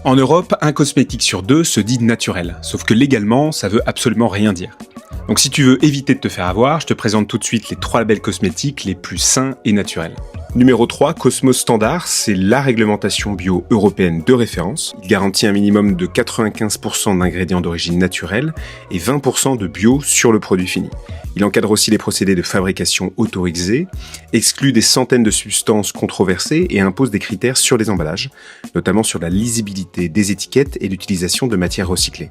En Europe, un cosmétique sur deux se dit naturel, sauf que légalement, ça veut absolument rien dire. Donc si tu veux éviter de te faire avoir, je te présente tout de suite les 3 labels cosmétiques les plus sains et naturels. Numéro 3, Cosmos Standard, c'est la réglementation bio européenne de référence. Il garantit un minimum de 95% d'ingrédients d'origine naturelle et 20% de bio sur le produit fini. Il encadre aussi les procédés de fabrication autorisés, exclut des centaines de substances controversées et impose des critères sur les emballages, notamment sur la lisibilité des étiquettes et l'utilisation de matières recyclées.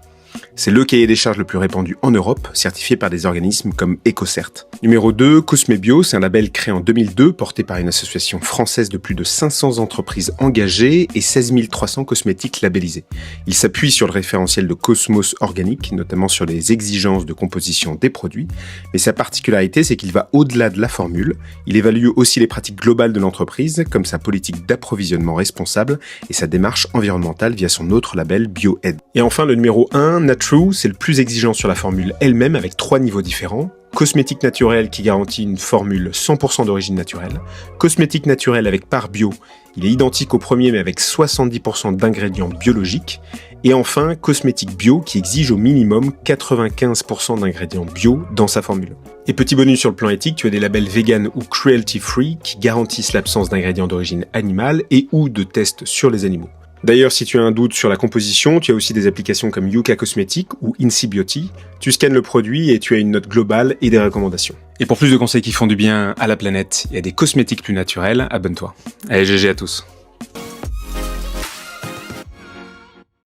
C'est le cahier des charges le plus répandu en Europe, certifié par des organismes comme EcoCert. Numéro 2, Cosmebio, c'est un label créé en 2002, porté par une association française de plus de 500 entreprises engagées et 16 300 cosmétiques labellisés. Il s'appuie sur le référentiel de Cosmos Organique, notamment sur les exigences de composition des produits, mais sa particularité, c'est qu'il va au-delà de la formule. Il évalue aussi les pratiques globales de l'entreprise, comme sa politique d'approvisionnement responsable et sa démarche environnementale via son autre label BioAid. Et enfin, le numéro 1, Natrue, c'est le plus exigeant sur la formule elle-même avec 3 niveaux différents. Cosmétique naturel qui garantit une formule 100% d'origine naturelle. Cosmétique naturel avec part bio, il est identique au premier mais avec 70% d'ingrédients biologiques. Et enfin, cosmétique bio qui exige au minimum 95% d'ingrédients bio dans sa formule. Et petit bonus sur le plan éthique, tu as des labels vegan ou cruelty free qui garantissent l'absence d'ingrédients d'origine animale et ou de tests sur les animaux. D'ailleurs, si tu as un doute sur la composition, tu as aussi des applications comme Yuka Cosmetics ou Incy Beauty. Tu scannes le produit et tu as une note globale et des recommandations. Et pour plus de conseils qui font du bien à la planète et à des cosmétiques plus naturels, abonne-toi. Allez, GG à tous.